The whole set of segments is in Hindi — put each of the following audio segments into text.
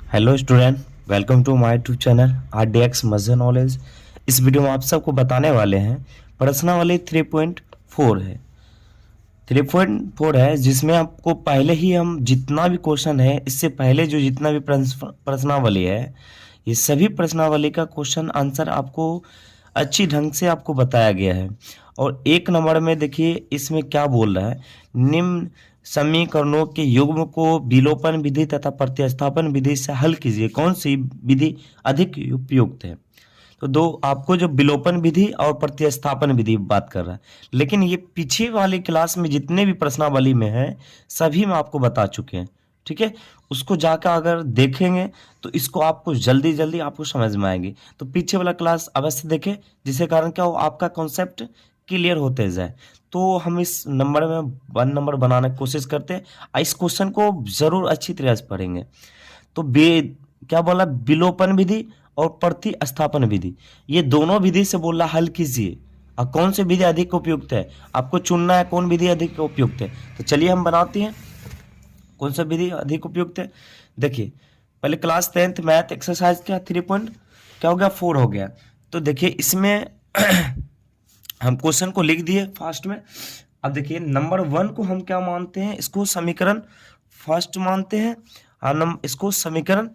Hello student, welcome to my YouTube channel RDX major knowledge. इस वीडियो में आप सबको बताने वाले हैं प्रश्नावली 3.4 है। 3.4 है जिसमें आपको पहले ही हम जितना भी क्वेश्चन है, इससे पहले जो जितना भी प्रश्नावली है, ये सभी प्रश्नावली का क्वेश्चन आंसर आपको अच्छी ढंग से आपको बताया गया है। और एक नंबर में देखिए इसमें क्या बोल रहा है, निम्न समीकरणों के युग्म को विलोपन विधि तथा प्रतिस्थापन विधि से हल कीजिए, कौन सी विधि अधिक उपयुक्त है। तो दो आपको जो विलोपन विधि और प्रतिस्थापन विधि बात कर रहा है, लेकिन ये पीछे वाले क्लास में जितने भी प्रश्नावली में है सभी में आपको बता चुके हैं। ठीक है, उसको जाकर अगर देखेंगे तो इसको आपको जल्दी जल्दी आपको समझ में आएगी। तो पीछे वाला क्लास अवश्य देखें, जिसके कारण क्या हो आपका कॉन्सेप्ट क्लियर होते जाए। तो हम इस नंबर में 1 नंबर बनाने की कोशिश करते हैं और इस क्वेश्चन को जरूर अच्छी तरह से पढ़ेंगे। तो क्या बोला, विलोपन विधि और प्रतिस्थापन विधि, ये दोनों विधि से बोला हल कीजिए और कौन सी विधि अधिक उपयुक्त है, आपको चुनना है कौन विधि अधिक उपयुक्त है। तो चलिए हम बनाते हैं कौन सा विधि अधिक उपयुक्त है। देखिए पहले क्लास 10th मैथ एक्सरसाइज क्या 3.4 हो गया। तो देखिए इसमें हम क्वेश्चन को लिख दिए फास्ट में। अब देखिए नंबर 1 को हम क्या मानते हैं, इसको समीकरण फर्स्ट मानते हैं और इसको समीकरण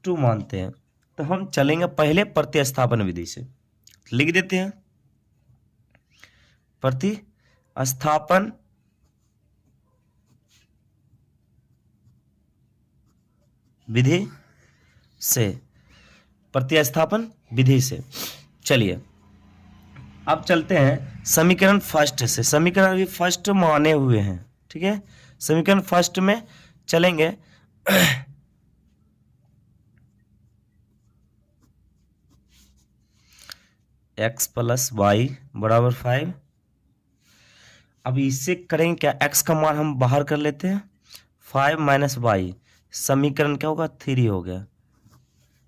2 मानते हैं। तो हम चलेंगे पहले प्रतिस्थापन विधि से, लिख देते हैं प्रतिस्थापन विधि से, प्रतिस्थापन विधि से। चलिए अब चलते हैं समीकरण फर्स्ट से। समीकरण अभी फर्स्ट माने हुए हैं, ठीक है। समीकरण फर्स्ट में चलेंगे। x + y = 5। अब इससे करेंगे क्या, x का मान हम बाहर कर लेते हैं, 5 - y, समीकरण क्या होगा 3 हो गया।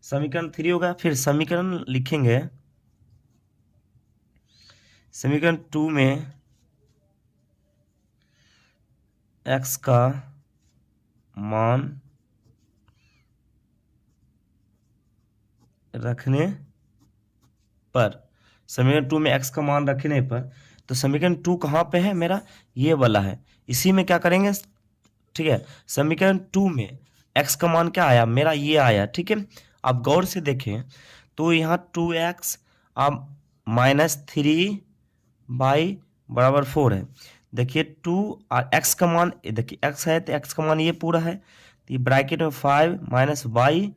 समीकरण 3 होगा। फिर समीकरण लिखेंगे, समीकरण 2 में x का मान रखने पर, समीकरण 2 में x का मान रखने पर, तो समीकरण 2 कहाँ पे है मेरा, ये वाला है। इसी में क्या करेंगे, ठीक है। समीकरण 2 में x का मान क्या आया मेरा, ये आया, ठीक है। आप गौर से देखें तो यहाँ 2x अब -3y = 4 है। देखिए 2 और x का मान, देखिए x है तो x का मान ये पूरा है, तो ये ब्रैकेट में 5 - y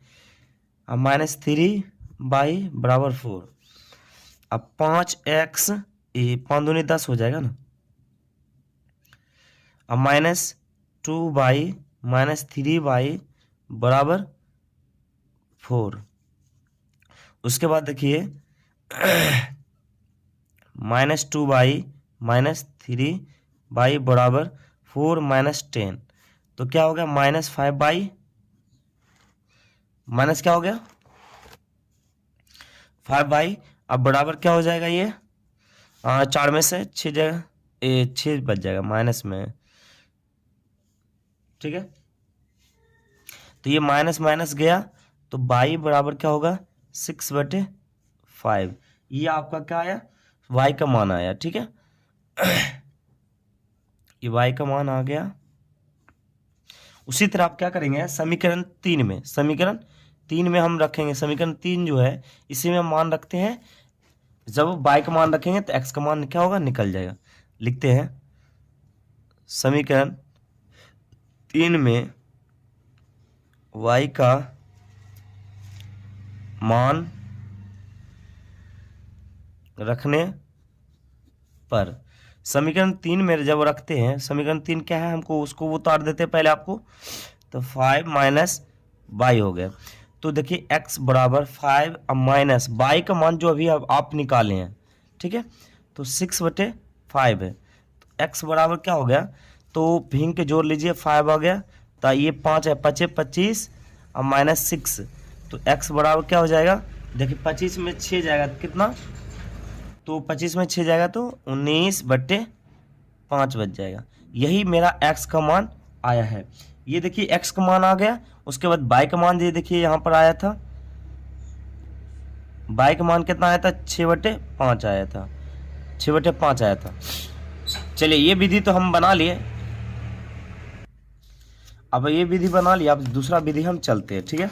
और -3y = 4। अब 5x, ये 5 दूनी 10 हो जाएगा ना। अब -2y -3y = 4। उसके बाद देखिए -2y -3y = 4 - 10, तो क्या हो गया -5y, माइनस क्या हो गया 5y। अब बराबर क्या हो जाएगा ये, 4 में से 6 जाएगा, 6 बच जाएगा माइनस में, ठीक है। तो ये माइनस माइनस गया, तो y बराबर क्या होगा 6/5। ये आपका क्या आया, y का मान आया, ठीक है। ये y का मान आ गया। उसी तरह आप क्या करेंगे समीकरण 3 में, समीकरण 3 में हम रखेंगे, समीकरण 3 जो है इसी में हम मान रखते हैं। जब y का मान रखेंगे तो x का मान क्या होगा, निकल जाएगा। लिखते हैं समीकरण 3 में y का मान रखने पर, समीकरण 3 में जब रखते हैं, समीकरण 3 क्या है हमको उसको उतार देते हैं पहले आपको, तो 5 - y हो गया। तो देखिए x = 5 और माइनस y का मान जो अभी आप निकाले हैं, ठीक है, तो 6/5 है। तो x बराबर क्या हो गया, तो भिंग के जोड़ लीजिए, 5 आ गया, तो ये 5 है, 5 × 25 और -6, तो x बराबर क्या हो जाएगा, देखिए 25 में 6 जाएगा कितना, तो 25 में 6 जाएगा तो 19/5 बच जाएगा। यही मेरा x का मान आया है। ये देखिए x का मान आ गया, उसके बाद y का मान ये देखिए यहाँ पर आया था, y का मान कितना आया था, 6/5 आया था, 6/5 आया था। चलिए ये विधि तो हम बना लिए, अब ये विधि बना लिया, अब दूसरा विधि हम चलते हैं, ठीक है।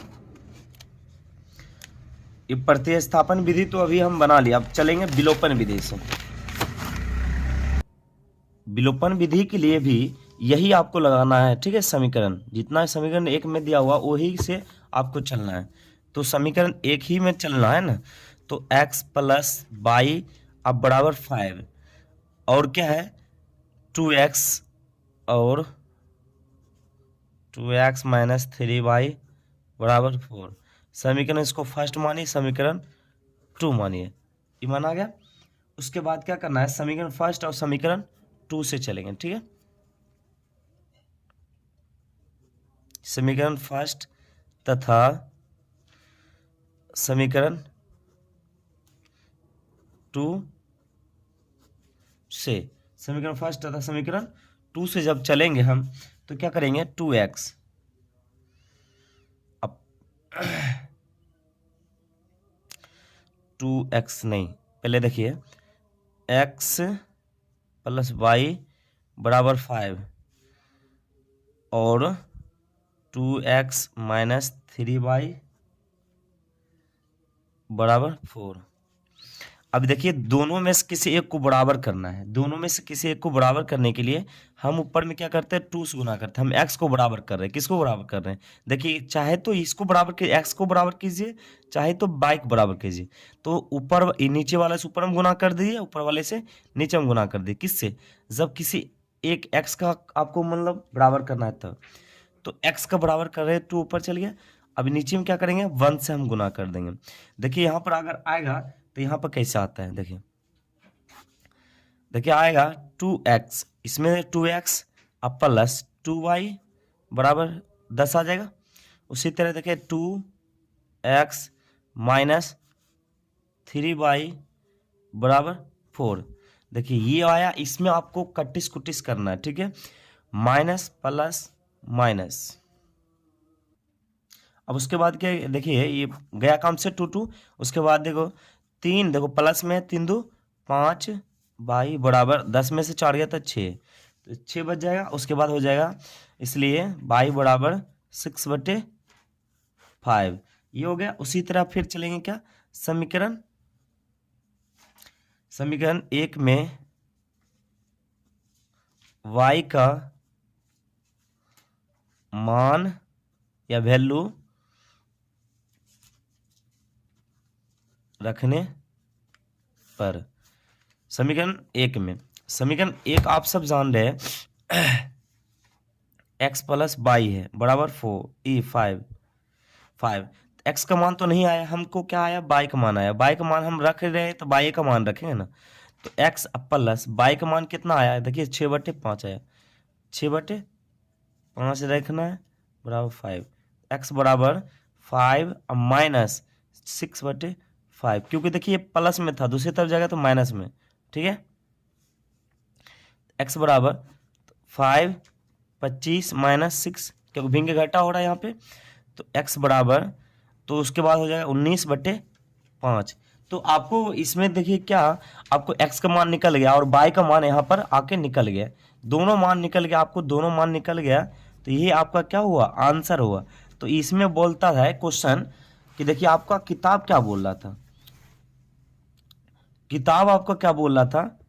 ये प्रतिस्थापन विधि तो अभी हम बना लिया, अब चलेंगे विलोपन विधि से। विलोपन विधि के लिए भी यही आपको लगाना है, ठीक है। समीकरण जितना समीकरण एक में दिया हुआ वही से आपको चलना है। तो समीकरण एक ही में चलना है ना, तो x प्लस वाई अब बराबर 5, और क्या है 2x, और 2x माइनस 3y बराबर 4। समीकरण इसको फर्स्ट मानिए, समीकरण 2 मानिए, ये माना गया। उसके बाद क्या करना है, समीकरण फर्स्ट और समीकरण 2 से चलेंगे, ठीक है। समीकरण फर्स्ट तथा समीकरण 2 से, समीकरण फर्स्ट तथा समीकरण 2 से जब चलेंगे हम तो क्या करेंगे, 2x, अब 2x नहीं, पहले देखिए x प्लस वाई बराबर 5 और 2x माइनस 3y बराबर 4। अब देखिए दोनों में से किसी एक को बराबर करना है, दोनों में से किसी एक को बराबर करने के लिए हम ऊपर में क्या करते हैं, 2 से गुना करते हैं। हम x को बराबर कर रहे हैं, किसको बराबर कर रहे हैं, देखिए चाहे तो इसको बराबर कीजिए, x को बराबर कीजिए, चाहे तो y को बराबर कीजिए। तो ऊपर नीचे वाले से ऊपर में गुना कर दीजिए, ऊपर वाले से नीचे में गुना कर दीजिए, किससे, जब किसी एक x का आपको मतलब बराबर करना है तब। तो x का बराबर कर रहे हैं, 2 ऊपर चल गया। अब नीचे में क्या करेंगे, 1 से हम गुना कर देंगे। देखिए यहाँ पर अगर आएगा तो यहाँ पर कैसे आता है, देखिए देखिए आएगा 2x, इसमें 2x अब प्लस 2y बराबर 10 आ जाएगा। उसी तरह देखिए 2x माइनस 3y बराबर 4। देखिए ये आया, इसमें आपको कटिस कुटिस करना है, ठीक है, माइनस प्लस माइनस। अब उसके बाद क्या, देखिए ये गया काम से 2 उसके बाद देखो 3, देखो प्लस में 3 2 5 बाई बराबर 10 में से 4 गया था 6, तो 6 बच जाएगा। उसके बाद हो जाएगा, इसलिए बाई बराबर 6/5, ये हो गया। उसी तरह फिर चलेंगे क्या, समीकरण समीकरण 1 में y का मान या वैल्यू रखने पर, समीकरण 1 में, समीकरण 1 आप सब जान रहे हैं x प्लस वाई है बराबर 5। x का मान तो नहीं आया, हमको क्या आया, y का मान आया। y का मान हम रख रहे हैं तो y का मान रखेंगे ना, तो x प्लस y का मान कितना आया है, देखिए 6/5 आया, 6/5 रखना है बराबर 5, x बराबर 5 माइनस 6/5, क्योंकि देखिए ये प्लस में था, दूसरी तरफ जाएगा तो माइनस में, ठीक है। x बराबर 5 25 माइनस 6, क्योंकि भिंग घटा हो रहा है यहाँ पे, तो x बराबर, तो उसके बाद हो जाएगा 19/5। तो आपको इसमें देखिए क्या, आपको x का मान निकल गया और y का मान यहाँ पर आके निकल गया, दोनों मान निकल गया, आपको दोनों मान निकल गया, तो ये आपका क्या हुआ, आंसर हुआ। तो इसमें बोलता है क्वेश्चन कि देखिए आपका किताब क्या बोल रहा था, किताब आपका क्या बोल रहा था,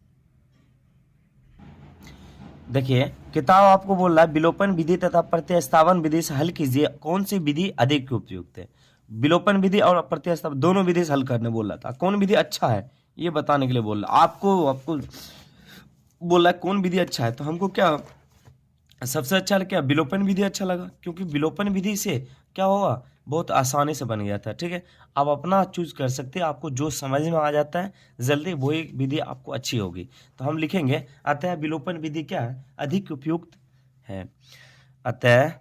देखिए किताब आपको बोल रहा है विलोपन विधि तथा प्रतिस्थापन विधि से हल कीजिए, कौन सी विधि अधिक उपयुक्त है। विलोपन विधि और प्रतिस्थापन दोनों विधि से हल करने बोल रहा था, कौन विधि अच्छा है ये बताने के लिए बोल रहा, आपको आपको बोल रहा है कौन विधि अच्छा है। तो हमको क्या सबसे अच्छा क्या, विलोपन विधि अच्छा लगा, क्योंकि विलोपन विधि से क्या होगा, बहुत आसानी से बन गया था, ठीक है। आप अपना चूज कर सकते हैं, आपको जो समझ में आ जाता है जल्दी वही विधि आपको अच्छी होगी। तो हम लिखेंगे अतः विलोपन विधि क्या है, अधिक उपयुक्त है। अतः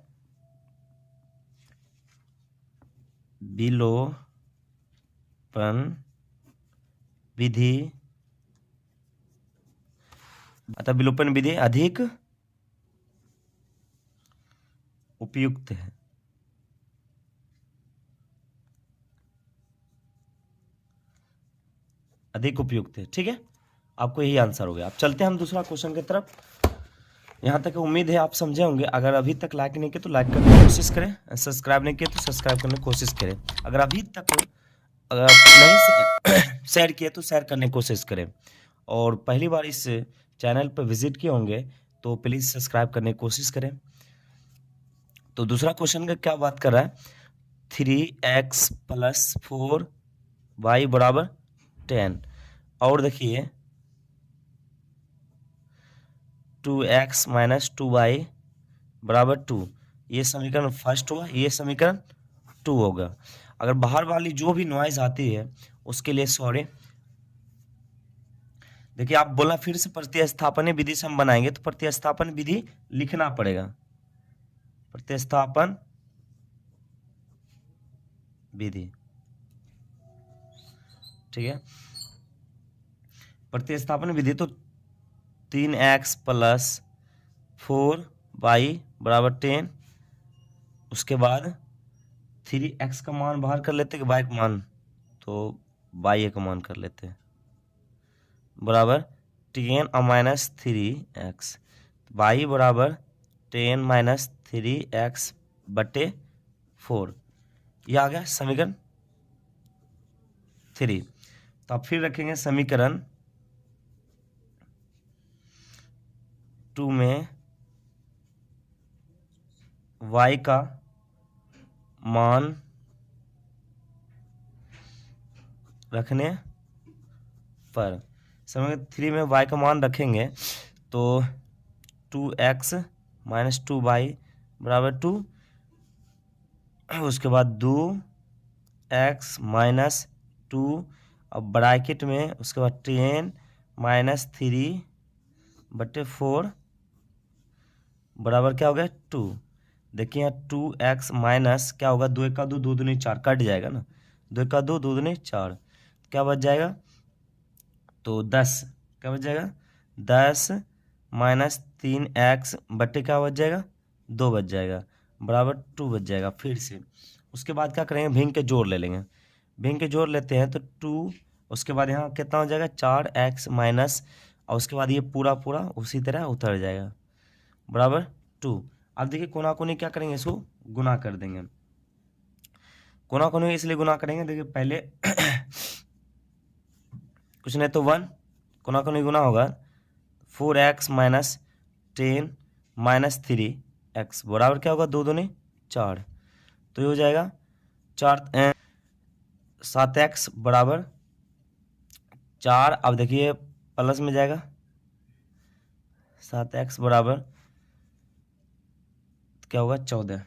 विलोपन विधि, अतः विलोपन विधि अधिक उपयुक्त है। अधिक उपयुक्त है। ठीक है, आपको यही आंसर हो गया। अब चलते हैं हम दूसरा क्वेश्चन की तरफ। यहाँ तक उम्मीद है आप समझे होंगे। अगर अभी तक लाइक नहीं किया तो लाइक करने की कोशिश करें, सब्सक्राइब नहीं किया तो सब्सक्राइब करने की कोशिश करें। अगर अभी तक अगर नहीं शेयर किए तो शेयर करने की कोशिश करें, और पहली बार इस चैनल पर विजिट किए होंगे तो प्लीज़ सब्सक्राइब करने की कोशिश करें। तो दूसरा क्वेश्चन का क्या बात कर रहा है, 3x + 4y = 10। और देखिए 2x - 2y = 2। ये समीकरण फर्स्ट हुआ, ये समीकरण 2 होगा। अगर बाहर वाली जो भी नॉइज आती है उसके लिए सॉरी। देखिए आप बोला फिर से प्रतिस्थापन विधि से हम बनाएंगे, तो प्रतिस्थापन विधि लिखना पड़ेगा। प्रतिस्थापन विधि, ठीक है। प्रतिस्थापन विधि तो 3x + 4y = 10। उसके बाद 3x का मान बाहर कर लेते हैं कि y का मान, तो y का मान कर लेते हैं बराबर 10 - 3x। y = 10 - 3x / 4। यह आ गया समीकरण 3। तो अब फिर रखेंगे समीकरण 2 में y का मान रखने पर, समीकरण 3 में y का मान रखेंगे तो 2x - 2y = 2। उसके बाद 2x - 2, अब ब्रैकेट में उसके बाद 10 - 3/4 बराबर क्या हो गया 2। देखिए यहाँ 2x माइनस क्या होगा, 2 × 2 2 दूनी 4 कट जाएगा ना, 2 × 2 2 दूनी 4, क्या बच जाएगा, तो 10। क्या बच जाएगा 10 - 3x बट्टे क्या बच जाएगा 2 बच जाएगा बराबर 2 बच जाएगा। फिर से उसके बाद क्या करेंगे, भिन्न के जोड़ ले लेंगे। भिन्न के जोड़ लेते हैं तो 2, उसके बाद यहाँ कितना हो जाएगा 4x माइनस, और उसके बाद ये पूरा पूरा उसी तरह उतर जाएगा बराबर 2। अब देखिए कोना कोनी क्या करेंगे, इसको गुना कर देंगे। कोना कोनी इसलिए गुना करेंगे, देखिए पहले कुछ नहीं तो 1, कोना कोनी गुना होगा 4x - 10 - 3x बराबर क्या होगा 2 दूनी 4। तो ये हो जाएगा 7x बराबर 4। अब देखिए प्लस में जाएगा 7x बराबर क्या होगा 14।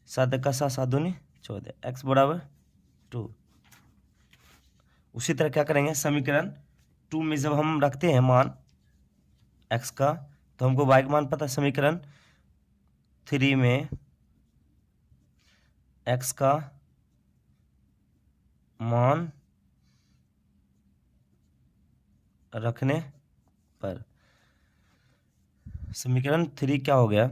7 का 7 7 दूनी 14, x बराबर 2। उसी तरह क्या करेंगे, समीकरण 2 में जब हम रखते हैं मान x का, तो हमको y का मान पता है। समीकरण 3 में x का मान रखने पर समीकरण 3 क्या हो गया,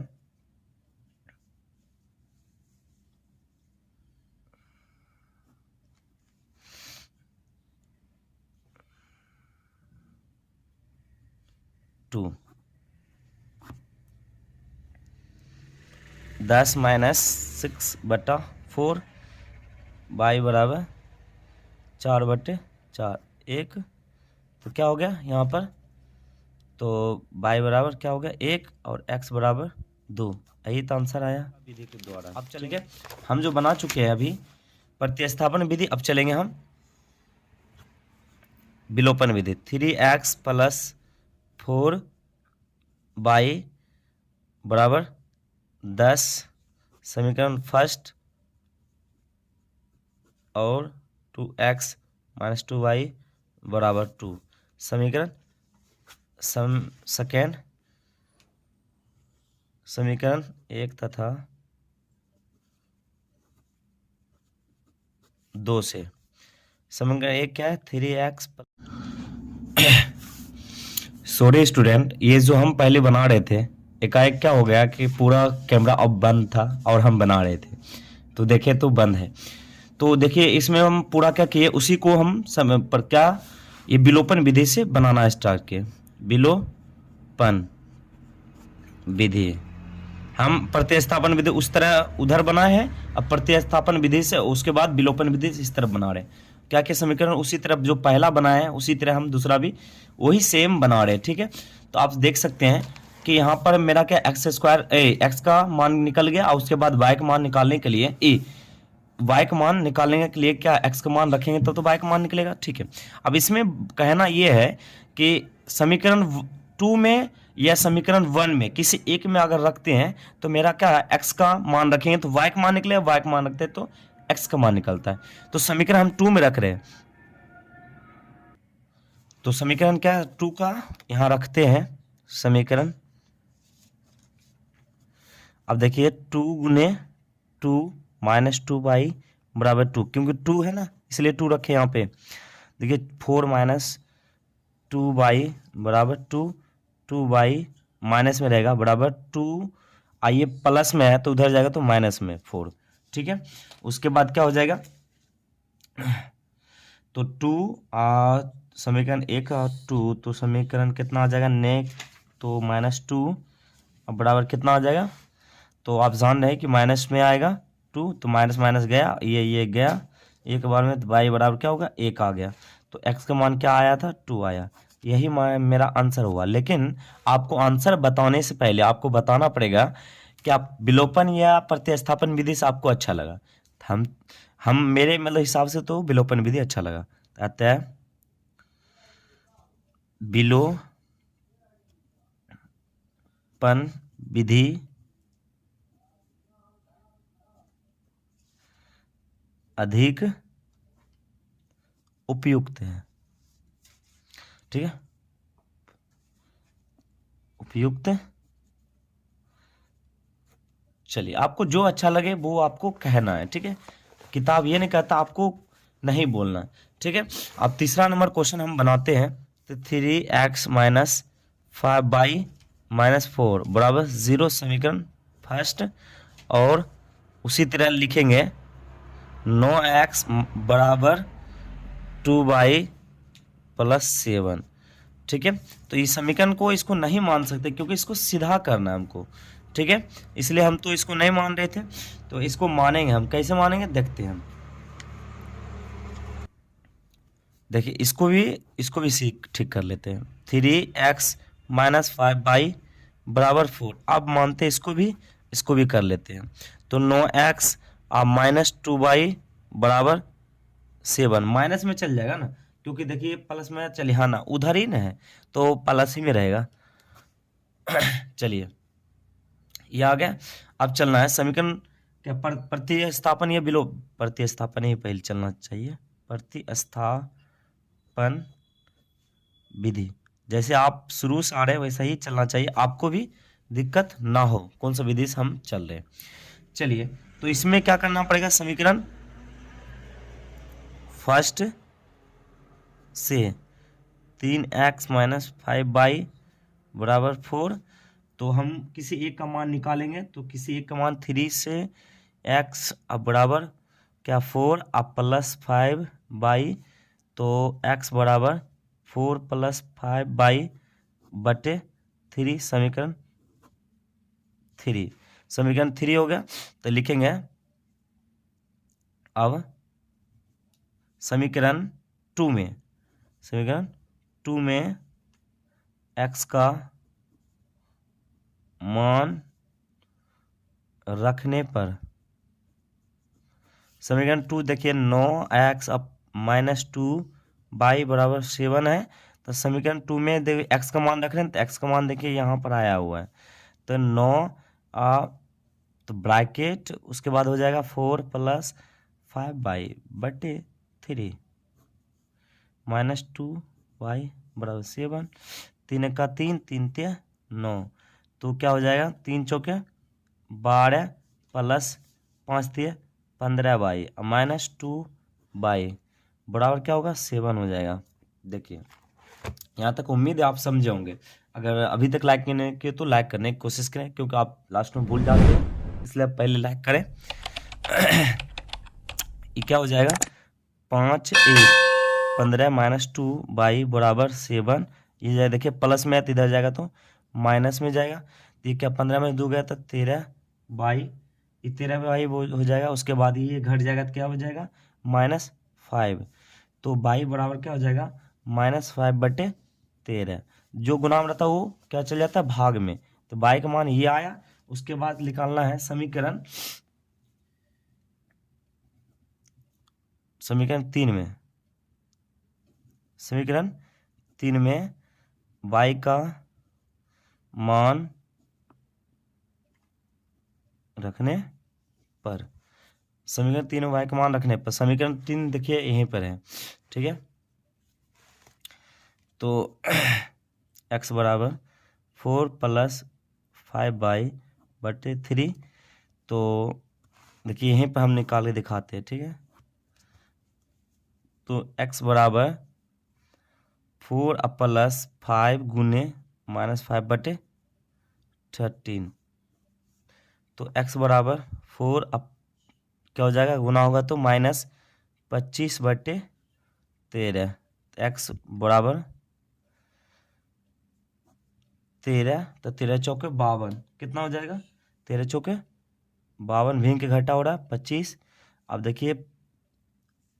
टू 10 - 6/4 y बराबर 4/4 1। तो क्या हो गया यहाँ पर, तो y बराबर क्या हो गया 1 और x बराबर 2। यही तो आंसर आया विधि के द्वारा। अब चलेंगे हम जो बना चुके हैं अभी प्रतिस्थापन विधि। अब चलेंगे हम विलोपन विधि। 3x + 4y बराबर 10 समीकरण फर्स्ट, और 2x - 2y बराबर 2 समीकरण सेकेंड। समीकरण 1 तथा 2 से। समीकरण 1 क्या है 3x। सॉरी स्टूडेंट, ये जो हम पहले बना रहे थे एकाएक क्या हो गया कि पूरा कैमरा अब बंद था और हम बना रहे थे, तो देखिए तो बंद है। तो देखिए इसमें हम पूरा क्या किए, उसी को हम समय पर क्या ये विलोपन विधि से बनाना स्टार्ट किए। विलोपन विधि हम प्रतिस्थापन विधि उस तरह उधर बनाए हैं, अब प्रतिस्थापन विधि से उसके बाद विलोपन विधि से इस तरफ बना रहे हैं। क्या क्या समीकरण उसी तरफ जो पहला बनाए हैं उसी तरह हम दूसरा भी वही सेम बना रहे हैं, ठीक है। तो आप देख सकते हैं कि यहाँ पर मेरा क्या एक्स स्क्वायर एक्स का मान निकल गया और उसके बाद वाई का मान निकालने के लिए वाई का मान निकालने के लिए क्या एक्स का मान रखेंगे तब तो वाई का मान निकलेगा, ठीक है। अब इसमें कहना यह है कि समीकरण 2 में या समीकरण 1 में किसी एक में अगर रखते हैं तो मेरा क्या एक्स का मान रखेंगे तो वाई का मान निकलेगा, वाई का मान रखते हैं तो एक्स का मान निकलता है। तो समीकरण हम 2 में रख रहे हैं, तो समीकरण क्या 2 का यहां रखते हैं समीकरण। अब देखिए 2 गुने 2 माइनस 2 बाई बराबर 2, क्योंकि 2 है ना इसलिए 2 रखे यहाँ पे। देखिए 4 माइनस 2 बाई बराबर 2, 2 बाई माइनस में रहेगा बराबर 2, आइए प्लस में है तो उधर जाएगा तो माइनस में 4, ठीक है। उसके बाद क्या हो जाएगा, तो 2 समीकरण 1 और 2, तो समीकरण कितना आ जाएगा नेक, तो -2 अब बराबर कितना आ जाएगा, तो आप जान रहे हैं कि माइनस में आएगा 2, तो माइनस माइनस गया, ये गया एक बार में, तो y बराबर क्या होगा 1 आ गया। तो x का मान क्या आया था 2 आया, यही मेरा आंसर हुआ। लेकिन आपको आंसर बताने से पहले आपको बताना पड़ेगा कि आप विलोपन या प्रतिस्थापन विधि से आपको अच्छा लगा। हम मेरे मतलब हिसाब से तो विलोपन विधि अच्छा लगा, अतः विलोपन विधि अधिक उपयुक्त है, ठीक है, उपयुक्त। चलिए आपको जो अच्छा लगे वो आपको कहना है, ठीक है। किताब ये नहीं कहता आपको नहीं बोलना, ठीक है। अब तीसरा नंबर क्वेश्चन हम बनाते हैं, तो 3x माइनस 5y-4 बराबर 0 समीकरण फर्स्ट, और उसी तरह लिखेंगे 9x बराबर 2y+7, ठीक है। तो इस समीकरण को इसको नहीं मान सकते क्योंकि इसको सीधा करना है हमको, ठीक है, इसलिए हम तो इसको नहीं मान रहे थे। तो इसको मानेंगे हम, कैसे मानेंगे देखते हैं हम। देखिए इसको भी ठीक कर लेते हैं। 3x माइनस 5y बराबर 4, अब मानते हैं इसको भी कर लेते हैं। तो 9x -2y बराबर 7, माइनस में चल जाएगा ना, क्योंकि देखिए प्लस में चलिए हाँ ना उधर ही ना है तो प्लस ही में रहेगा। चलिए ये आ गया। अब चलना है समीकरण क्या प्रतिस्थापन या प्रतिस्थापन ही पहले चलना चाहिए, प्रतिस्थापन विधि। जैसे आप शुरू से आ रहे हैं वैसा ही चलना चाहिए, आपको भी दिक्कत ना हो कौन सा विधि से हम चल रहे हैं। चलिए तो इसमें क्या करना पड़ेगा, समीकरण फर्स्ट से 3x माइनस 5y बराबर 4, तो हम किसी एक का मान निकालेंगे, तो किसी एक का मान 3 से x अब बराबर क्या 4 अब +5y, तो x बराबर 4 + 5y बटे 3 समीकरण 3 हो गया। तो लिखेंगे अब समीकरण 2 में x का मान रखने पर समीकरण 2 देखिए 9x अब -2y बराबर 7 है। तो समीकरण 2 में देखिए x का मान रख रहे हैं, तो x का मान देखिए यहाँ पर आया हुआ है, तो 9 तो ब्रैकेट उसके बाद हो जाएगा 4 + 5y बटे 3 -2y बराबर 7, 3 का 3, 3 × 9, तो क्या हो जाएगा 3 चौके 12 + 5 × 15y -2y बराबर क्या होगा 7 हो जाएगा। देखिए यहाँ तक उम्मीद है आप समझे होंगे। अगर अभी तक लाइक नहीं किए तो लाइक करने की कोशिश करें, क्योंकि आप लास्ट में भूल जाते हैं, इसलिए आप पहले लाइक करें। ये क्या हो जाएगा, 5 - 15 - 2 ये जाए, देखिए प्लस में है तो इधर जाएगा तो माइनस में जाएगा। तो ये क्या 15 में 2 गया तो 13 बाई, ये 13 बाई वो हो जाएगा। उसके बाद ये घट जाएगा तो क्या हो जाएगा, -5। तो बाई बराबर क्या हो जाएगा, -5/13। जो गुना में रहता है वो क्या चल जाता है, भाग में। तो बाई का मान ये आया। उसके बाद निकालना है समीकरण, समीकरण 3 में बाई का मान रखने पर, समीकरण 3 में वाई का मान रखने पर, समीकरण 3 देखिए यहीं पर है, ठीक है। तो x बराबर 4 + 5/3। तो देखिए यहीं पर हम निकाल के दिखाते हैं, ठीक है। तो x बराबर 4 + 5 गुने -5/13। तो x बराबर 4 क्या हो जाएगा, गुना होगा तो -25/13। x बराबर 13, तो 13 चौके 52, कितना हो जाएगा, 13 चौके 52, भिंग के घटा हो रहा है 25। अब देखिए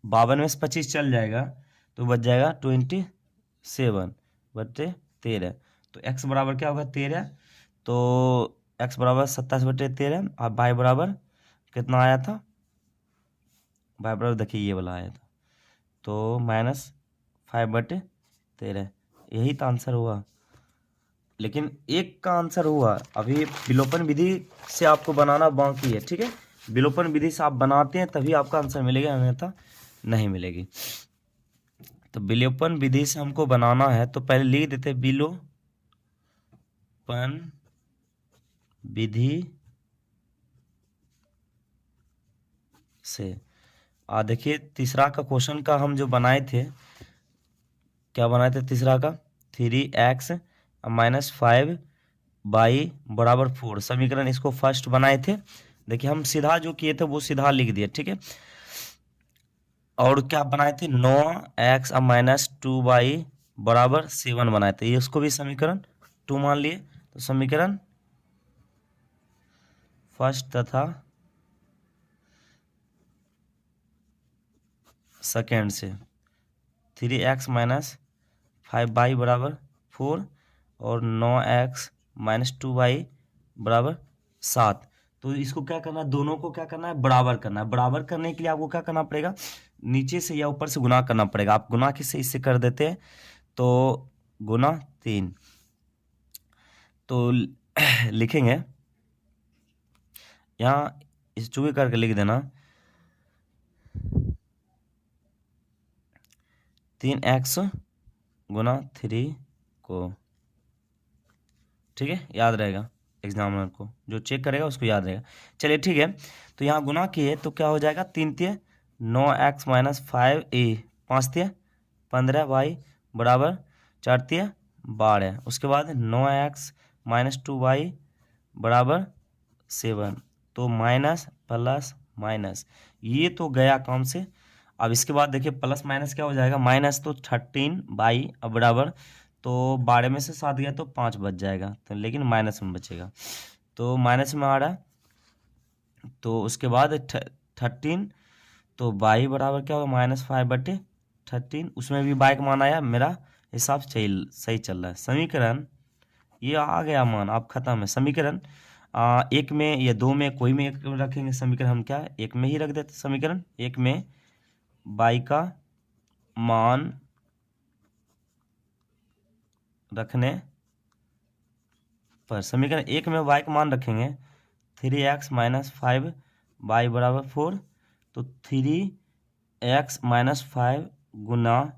52 में से 25 चल जाएगा तो बच जाएगा 27/13। तो x बराबर क्या होगा, 13। तो x बराबर 27/13। अब y बराबर कितना आया था, y बराबर देखिए ये वाला आया था, तो -5/13। यही तो आंसर हुआ। लेकिन एक का आंसर हुआ, अभी विलोपन विधि से आपको बनाना बाकी है, ठीक है। विलोपन विधि से आप बनाते हैं तभी आपका आंसर मिलेगा, अन्यथा नहीं मिलेगी। तो विलोपन विधि से हमको बनाना है तो पहले लिख देते हैं विलोपन विधि से। देखिए तीसरा का क्वेश्चन का हम जो बनाए थे, क्या बनाए थे तीसरा का, 3x - 5/4 समीकरण, इसको फर्स्ट बनाए थे। देखिए हम सीधा जो किए थे वो सीधा लिख दिए, ठीक है। और क्या बनाए थे, 9x - 2y = 7 बनाए थे, ये उसको भी समीकरण 2 मान लिए। तो समीकरण फर्स्ट तथा सेकेंड से 3x - 5y = 4 और 9x - 2y = 7। तो इसको क्या करना है, दोनों को क्या करना है, बराबर करना है। बराबर करने के लिए आपको क्या करना पड़ेगा, नीचे से या ऊपर से गुना करना पड़ेगा। आप गुना किससे, इससे कर देते हैं, तो गुना 3। तो लिखेंगे यहाँ, इस चूहे करके लिख देना 3x × 3 को, ठीक है, याद रहेगा। एग्जामिनर को जो चेक करेगा उसको याद रहेगा। चलिए ठीक है, तो यहाँ गुना किए तो क्या हो जाएगा, 3 × 9x - 5a, 5 × 15y = 4 × 12। उसके बाद 9x - 2y = 7। तो माइनस प्लस माइनस, ये तो गया काम से। अब इसके बाद देखिए प्लस माइनस क्या हो जाएगा, माइनस तो 13 अब बराबर, तो 12 में से 7 गया तो 5 बच जाएगा, तो लेकिन माइनस में बचेगा, तो माइनस में आ रहा है। तो उसके बाद 13, तो बाई बराबर क्या होगा, -5/13। उसमें भी बाई का मान आया, मेरा हिसाब सही चल रहा है। समीकरण ये आ गया मान, आप खत्म है समीकरण। एक में या दो में, कोई में एक रखेंगे समीकरण, हम क्या एक में ही रख देते समीकरण। एक में बाई का मान रखने पर, समीकरण एक में y का मान रखेंगे 3x - 5y = 4। तो 3x - 5 गुना,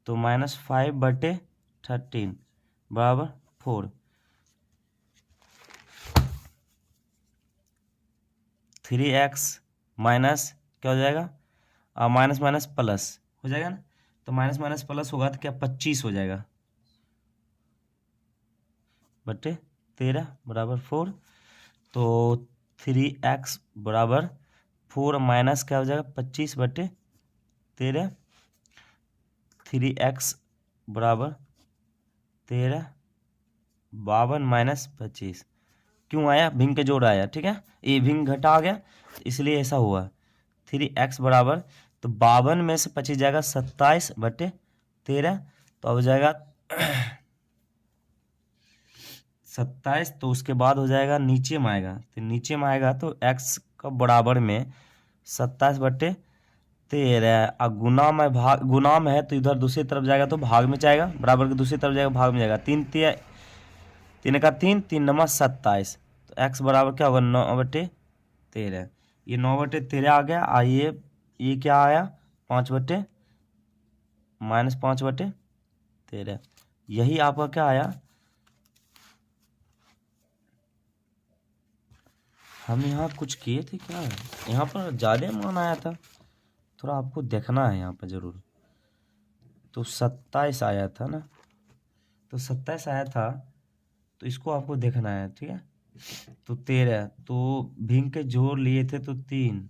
तो -5/13 = 4। 3x माइनस क्या हो जाएगा, माइनस माइनस प्लस हो जाएगा ना। तो माइनस माइनस प्लस होगा तो क्या 25 हो जाएगा, बटे 13 बराबर 4। तो 3x बराबर 4 माइनस क्या हो जाएगा 25 बटे 13। 3x बराबर 13 52 माइनस 25। क्यों आया? भिंग के जोड़ आया, ठीक है, ये भिंग घटा आ गया इसलिए ऐसा हुआ। 3x बराबर, तो 52 में से 25 जाएगा 27 बटे 13, तो अब हो जाएगा 27। तो उसके बाद हो जाएगा नीचे में आएगा, तो नीचे में आएगा तो x का बराबर में 27 बटे 13, और गुना में भाग, गुना में है तो इधर दूसरी तरफ जाएगा तो भाग में जाएगा, बराबर के दूसरी तरफ जाएगा भाग में जाएगा। 3 का 3, 3 नंबर 27, तो x बराबर क्या होगा 9 बटे 13। ये 9 बटे 13 आ गया। ये क्या आया 5 बटे माइनस 5 बटे 13। यही आपका क्या आया, हम यहाँ कुछ किए थे क्या, यहाँ पर ज़्यादा मान आया था, थोड़ा आपको देखना है यहाँ पर ज़रूर। तो 27 आया था ना, तो 27 आया था, तो इसको आपको देखना है, ठीक है। तो 13, तो भिंग के जोड़ लिए थे तो 3,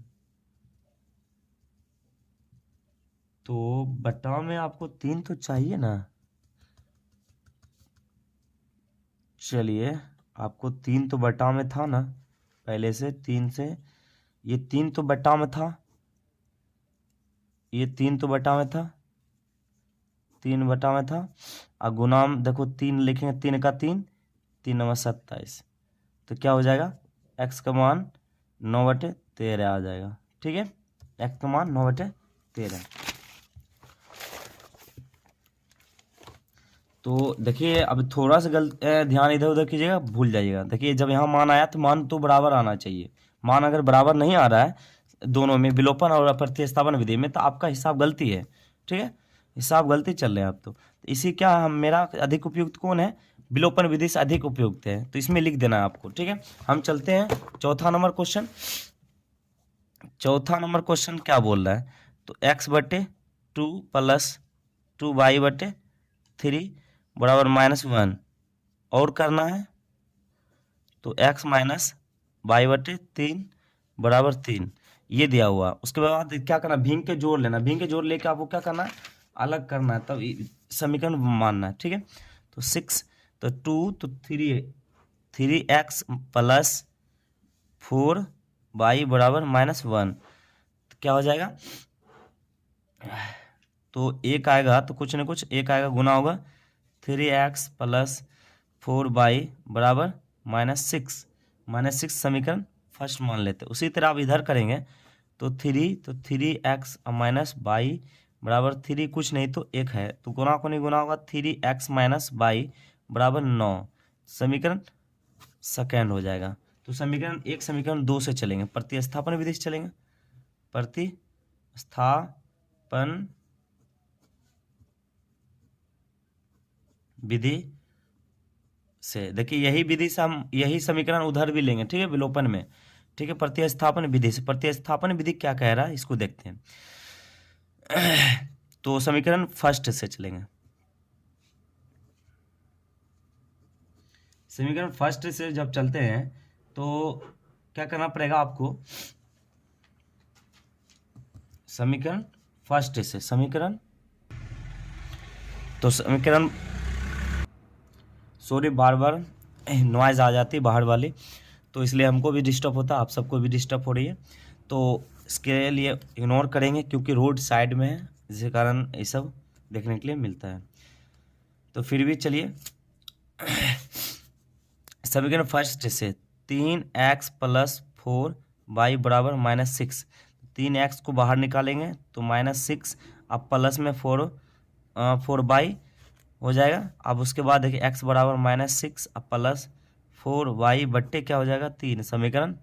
तो बटा में आपको 3 तो चाहिए ना। चलिए, आपको 3 तो बटा में था ना पहले से, 3 से ये 3 तो बटा में था, ये 3 तो बटा में था, 3 बटा में था, और गुणाम देखो 3 लिखेंगे, 3 का 3, 3 नंबर 27, तो क्या हो जाएगा x का मान 9 बटे 13 आ जाएगा, ठीक है, x का मान 9 बटे 13। तो देखिए अब थोड़ा सा ध्यान इधर उधर कीजिएगा, भूल जाइएगा। देखिए जब यहाँ मान आया तो मान तो बराबर आना चाहिए, मान अगर बराबर नहीं आ रहा है दोनों में, विलोपन और प्रतिस्थापन विधि में, तो आपका हिसाब गलती है, ठीक है, हिसाब गलती चल रहे हैं आप। तो इसी क्या हम, मेरा अधिक उपयुक्त कौन है, विलोपन विधि से अधिक उपयुक्त है, तो इसमें लिख देना है आपको, ठीक है। हम चलते हैं चौथा नंबर क्वेश्चन। चौथा नंबर क्वेश्चन क्या बोल रहा है, तो x बटे 2 प्लस 2y बटे 3 बराबर -1 और करना है, तो x माइनस वाई बटे 3 बराबर 3 ये दिया हुआ। उसके बाद क्या करना, भिंग के जोड़ लेना, भिंग के जोड़ लेके आपको क्या करना है, अलग करना है, तब समीकरण मानना है, ठीक है। तो 6, तो 2, तो 3x प्लस 4y बराबर -1, तो क्या हो जाएगा, तो एक आएगा तो कुछ ना कुछ एक आएगा, गुना होगा 3x प्लस 4y बराबर -6 समीकरण फर्स्ट मान लेते। उसी तरह आप इधर करेंगे तो 3x माइनस वाई बराबर 3 कुछ नहीं तो 1 है, तो गुना को नहीं गुना होगा, 3x माइनस वाई बराबर 9, समीकरण सेकेंड हो जाएगा। तो समीकरण 1 समीकरण 2 से चलेंगे, प्रतिस्थापन विधि से चलेंगे, प्रतिस्थापन विधि से। देखिए यही विधि से हम यही समीकरण उधर भी लेंगे, ठीक है, विलोपन में, ठीक है, प्रतिस्थापन विधि से। प्रतिस्थापन विधि क्या कह रहा है इसको देखते हैं। तो समीकरण फर्स्ट से चलेंगे, समीकरण फर्स्ट से जब चलते हैं तो क्या करना पड़ेगा आपको, समीकरण फर्स्ट से, समीकरण, तो समीकरण, सॉरी बार बार नॉइज़ आ जाती है बाहर वाली, तो इसलिए हमको भी डिस्टर्ब होता है, आप सबको भी डिस्टर्ब हो रही है, तो इसके लिए इग्नोर करेंगे क्योंकि रोड साइड में है, जिसके कारण ये सब देखने के लिए मिलता है। तो फिर भी चलिए, समीकरण फर्स्ट से 3x प्लस 4y बराबर -6, 3x को बाहर निकालेंगे तो -6, अब प्लस में 4y हो जाएगा। अब उसके बाद देखिए x बराबर -6 अब प्लस 4y बट्टे क्या हो जाएगा 3, समीकरण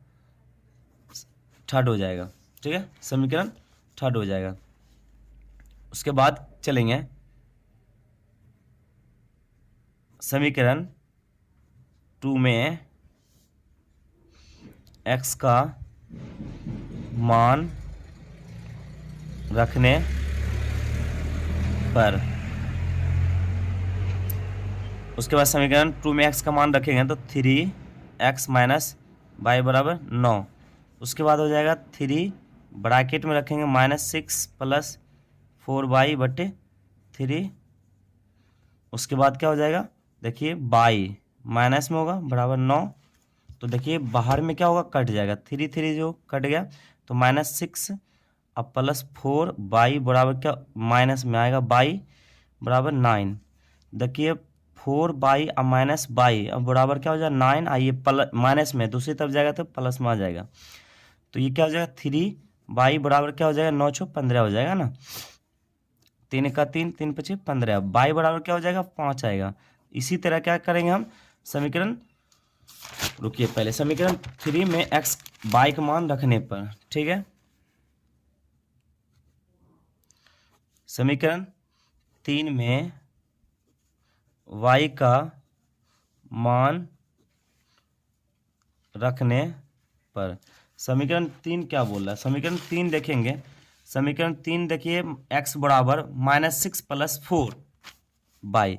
थर्ड हो जाएगा, ठीक है, समीकरण थर्ड हो जाएगा। उसके बाद चलेंगे समीकरण 2 में x का मान रखने पर उसके बाद समीकरण 2 में x का मान रखेंगे तो 3x माइनस वाई बराबर 9। उसके बाद हो जाएगा 3 ब्रैकेट में रखेंगे -6 प्लस 4y बटे 3। उसके बाद क्या हो जाएगा, देखिए बाई माइनस में होगा बराबर 9। तो देखिए बाहर में क्या होगा, कट जाएगा, 3 3 जो कट गया तो -6 अब प्लस 4y बराबर क्या माइनस में आएगा बाई बराबर 9। देखिए 4y अब माइनस बाई अब बराबर क्या हो जाएगा 9। आइए प्लस माइनस में दूसरी तरफ जाएगा तो प्लस में आ जाएगा। तो ये क्या हो जाएगा 3y बराबर क्या हो जाएगा 9 छो 15 हो जाएगा ना, 3 का 3 3 पचे 15। बाई बराबर क्या हो जाएगा 5 आएगा। इसी तरह क्या करेंगे हम समीकरण, रुकिए पहले समीकरण 3 में x बाई का मान रखने पर, ठीक है, समीकरण 3 में y का मान रखने पर, समीकरण 3 क्या बोल रहा है, समीकरण 3 देखेंगे, समीकरण 3 देखिए x बराबर -6 प्लस 4 बाई,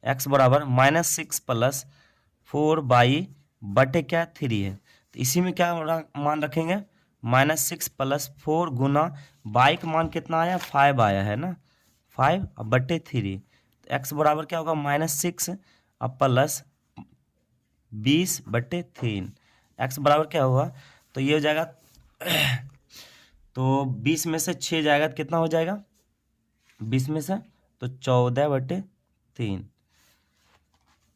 x बराबर -6 प्लस 4 बाई बटे क्या 3 है। तो इसी में क्या मान रखेंगे -6 प्लस 4 गुना बाई का मान कितना आया 5 आया है ना, 5 अब बटे 3। तो x बराबर क्या होगा -6 अब प्लस 20 बटे 3। x बराबर क्या होगा, तो ये हो जाएगा तो 20 में से 6 जाएगा तो कितना हो जाएगा 20 में से तो 14 बटे 3।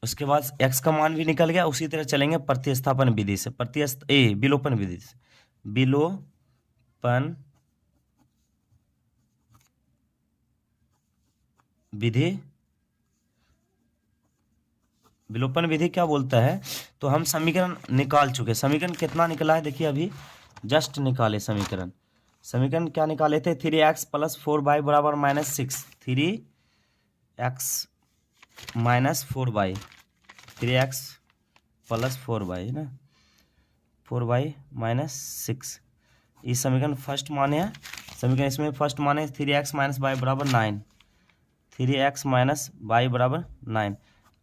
उसके बाद x का मान भी निकल गया। उसी तरह चलेंगे प्रतिस्थापन विधि से, विलोपन विधि से, विलोपन विधि, विलोपन विधि क्या बोलता है, तो हम समीकरण निकाल चुके, समीकरण कितना निकला है देखिए अभी जस्ट निकाले समीकरण, समीकरण क्या निकाले थे 3x प्लस 4y बराबर -6, 3x minus 4y, 3x plus 4y है ना, 4y -6, ये समीकरण फर्स्ट माने है, समीकरण इसमें फर्स्ट माने 3x माइनस वाई बराबर 9, 3x माइनस वाई बराबर 9।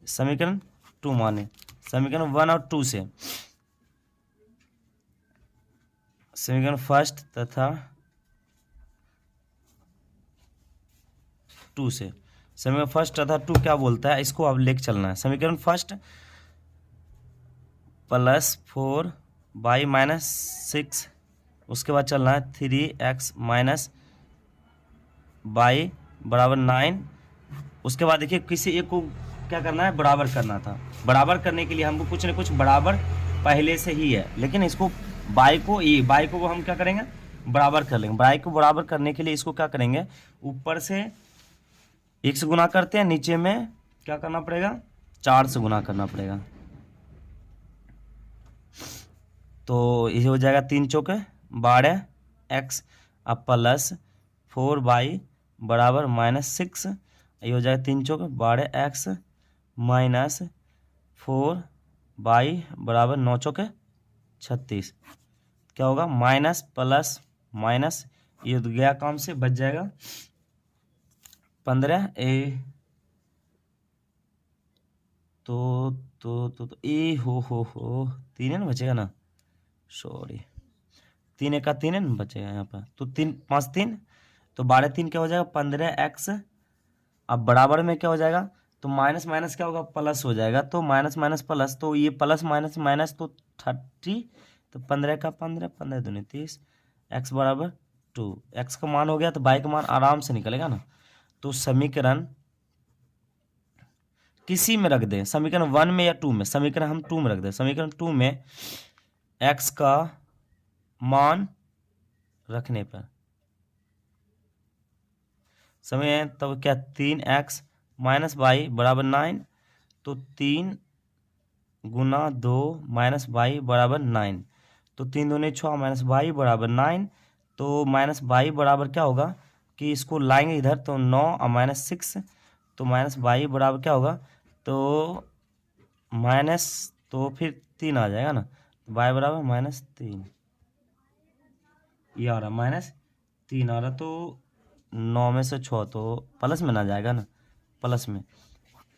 समीकरण 2 माने, समीकरण 1 और 2 से, समीकरण फर्स्ट तथा 2 से, समीकरण फर्स्ट तथा 2 क्या बोलता है इसको अब लेके चलना है। समीकरण फर्स्ट प्लस 4y -6, उसके बाद चलना है 3x माइनस वाई बराबर 9। उसके बाद देखिए किसी एक को क्या करना है बराबर करना था, बराबर करने के लिए हमको कुछ न कुछ बराबर पहले से ही है, लेकिन इसको बाई को हम क्या करेंगे बराबर कर लेंगे। बाई को बराबर करने के लिए इसको क्या करेंगे ऊपर से 1 से गुना करते हैं, नीचे में क्या करना पड़ेगा 4 से गुना करना पड़ेगा। तो ये हो जाएगा 3 चौके 12x अब प्लस 4y बराबर -6, ये हो जाएगा 3 चौके 12x माइनस 4y बराबर 9 चौके 36। क्या होगा माइनस प्लस माइनस, ये तो गया काम से बच जाएगा 15 तो ए हो 3 है ना बचेगा ना, सॉरी 3 का 3 है ना बचेगा यहाँ पर, तो 3 5 3 तो 12 3 क्या हो जाएगा 15x। अब बराबर में क्या हो जाएगा तो माइनस माइनस क्या होगा प्लस हो जाएगा, तो माइनस माइनस प्लस, तो ये प्लस माइनस माइनस तो 30, तो 15 का 15 15 दूनी 30, x बराबर 2। x का मान हो गया तो y का मान आराम से निकलेगा ना। तो समीकरण किसी में रख दें, समीकरण 1 में या 2 में, समीकरण हम 2 में रख दें, समीकरण 2 में x का मान रखने पर समय तब क्या 3x माइनस वाई बराबर 9, तो 3 गुना 2 माइनस वाई बराबर 9, तो 3 दूनी 6 माइनस वाई बराबर 9। तो माइनस वाई बराबर क्या होगा कि इसको लाएंगे इधर तो 9 और -6, तो माइनस वाई बराबर क्या होगा तो माइनस, तो फिर 3 आ जाएगा ना, वाई बराबर -3, ये आ रहा -3 आ रहा, तो 9 में से 6 तो प्लस में ना जाएगा ना, प्लस में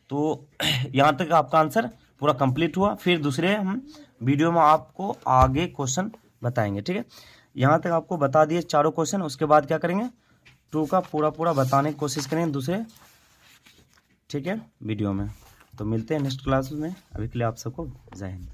तो यहाँ तक आपका आंसर पूरा कंप्लीट हुआ। फिर दूसरे हम वीडियो में आपको आगे क्वेश्चन बताएंगे, ठीक है। यहाँ तक आपको बता दिए चारों क्वेश्चन, उसके बाद क्या करेंगे 2 का पूरा बताने की कोशिश करेंगे दूसरे, ठीक है, वीडियो में। तो मिलते हैं नेक्स्ट क्लास में, अभी के लिए आप सबको जय हिंद।